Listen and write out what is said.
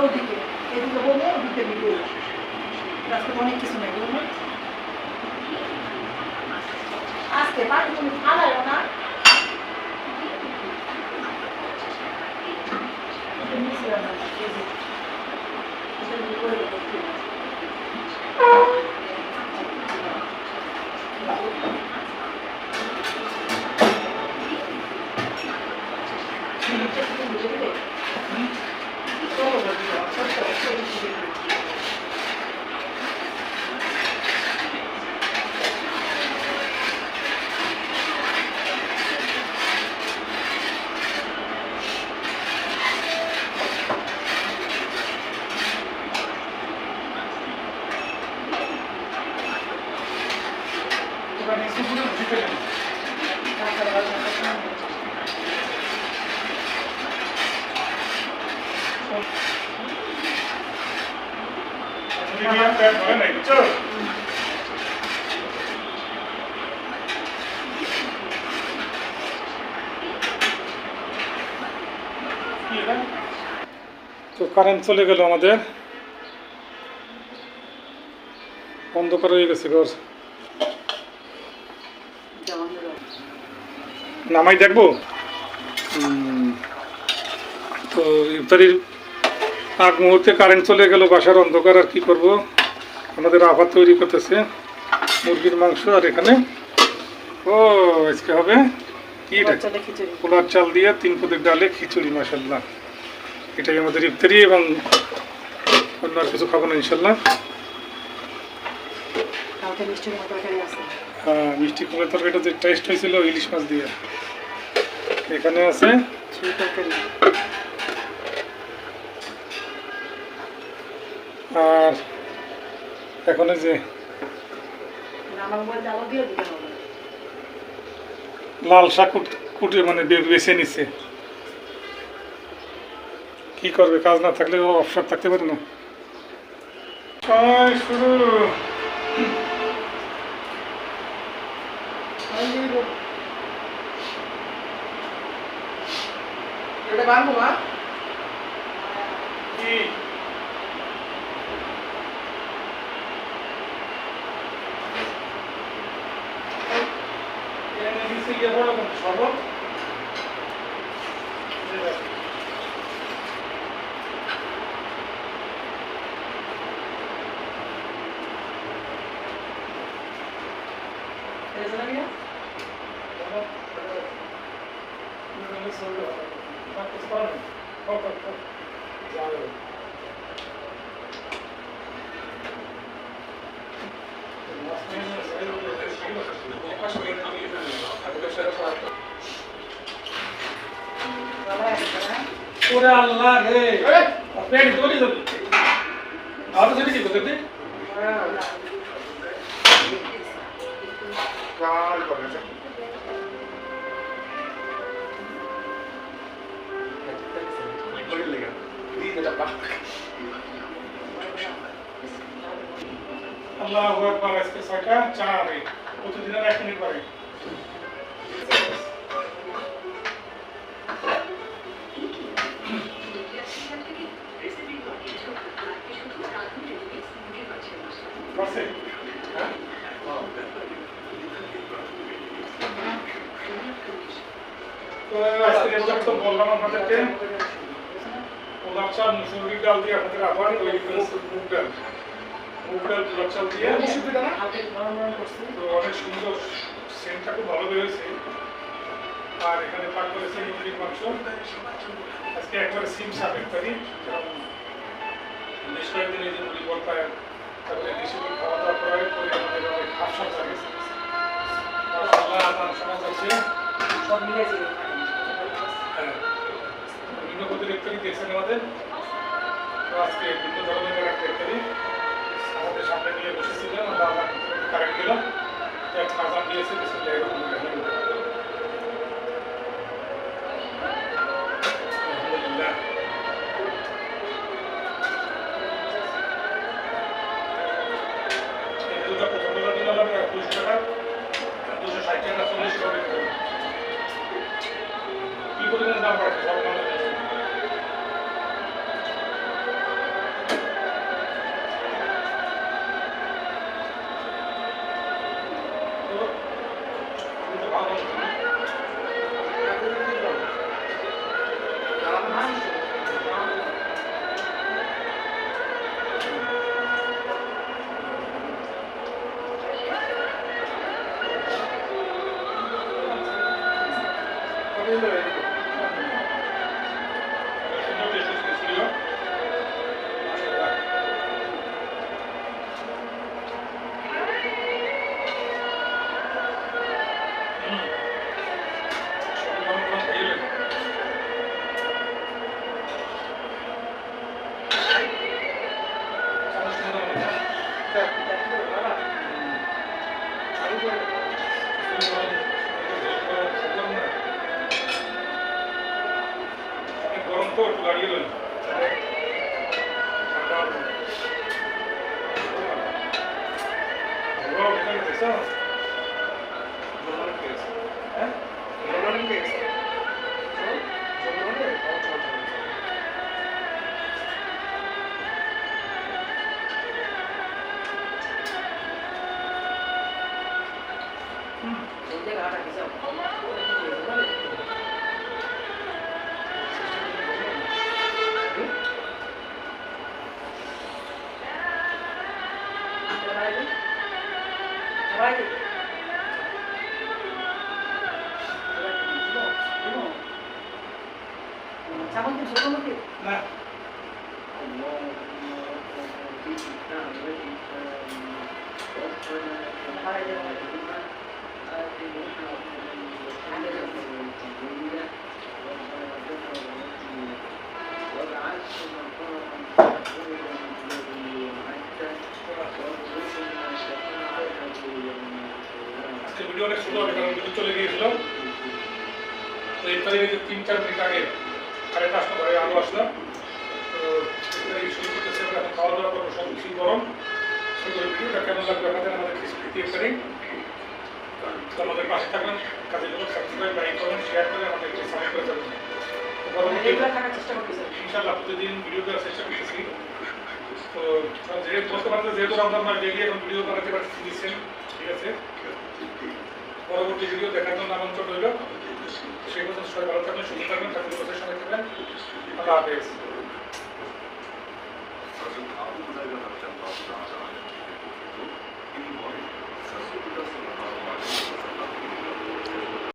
ওদিকে এদিকে বলবো ওদিকে দিকে রাস্তায় অনেক কিছু নেই বলবো আজকে পানি তুমি ফালাইও না তো কারেন্ট চলে গেল আমাদের অন্ধকার হয়ে গেছে ঘর নামাই দেখবো তো ইফতারির আগ মুহূর্তে কারেন্ট চলে গেল বাসার অন্ধকার আর কি করব আমাদের আবার তৈরি করতেছে মুরগির মাংস আর এখানে ও আজকে হবে কি পোলার চাল দিয়ে 3 পদের ডালে খিচুড়ি মাশাআল্লাহ এটাই আমাদের ইফতারি এবং অন্য আর কিছু খাবো না ইনশাল্লাহ হ্যাঁ মিষ্টি কুমড়ার তরকারিটা যে টেস্ট হয়েছিল ইলিশ মাছ দিয়ে এখানে আছে আর এখন যে লাল শাক কুটে মানে বেছে নিচ্ছে কি করবে কাজ না থাকলে অবসর থাকতে পারে না শুরু এটা বানবো না কি শরবত ওরে আল্লাহ রে পেট দৌড়ি যাবে আর যদি কি করতে কাল করে আল্লাহু আকবার আজকে 6টা 4 প্রতিদিনের 1 মিনিট পরে তো বললাম আপনাদেরকে পোলার চাল মুসুরির ডাল দিয়ে আপনাদের আবার তৈরি করেছি মুগ ডাল পোলার চাল দিয়ে তো অনেক সুন্দর সেন্টটা খুব ভালো বেরোয়েছে আর এখানে পাক করেছে মুরগির মাংস আজকে একবারে সিম সাপ ইত্যাদি বেশ কয়েকদিন এই যে মুরগি বলতায় তারপরে দেশি খাওয়া দাওয়া করার পরে আমাদের অনেক আফসার লাগে মাশাআল্লাহ আল্লাহ শোনা যাচ্ছে সব মিলেছে ভিন্ন গতির ইফতারি দেখছেন আমাদের। তো আজকে ভিন্ন ধরনের একটা ইফতারি আমাদের সামনে নিয়ে বসেছিলাম, আমরা আবার কারেন্ট দিলাম, এক আজান দিয়েছে কিছু জায়গা আলহামদুলিল্লাহ। এই দুটো প্রথম ডলার দিলাম 200 টাকা, 260 টাকা 40 টাকা কি পরিমাণ দাম বাড়ছে সব মানুষ। গরম তো একটু গাড়িয়ে লই না ভিডিও অনেক ছোট হবে কারণ বিদ্যুৎ চলে গিয়েছিল। তো ইফতারি 3-4 মিনিট আগে কারেন্ট আসলো, ঘরে আলো আসলো। তো ইফতারি শুরু করতেছে, আমরা এখন খাওয়া দাওয়া করবো, সব কিছু গরম। সেগুলো ভিডিওটা কেমন লাগবে আমাদের ক্রিসপি ইফতারি। তো আমাদের পাশে থাকবেন, কাজের জন্য সাবস্ক্রাইব, লাইক করুন, শেয়ার করে আমাদেরকে সাপোর্ট করে যাবেন। তো পরবর্তী ইনশাআল্লাহ প্রতিদিন ভিডিও দেওয়ার চেষ্টা করতেছি। তো যেহেতু বলতে পারতে যেহেতু রমজান মাস ডেইলি এখন ভিডিও বানাতে পারছেন, ঠিক আছে। পরবর্তী ভিডিও দেখার জন্য আমন্ত্রণ রইল। সেই পর্যন্ত সবাই ভালো থাকবেন, সুস্থ থাকবেন, ঠাকুরের কথা সঙ্গে থাকবেন। আল্লাহ হাফেজ।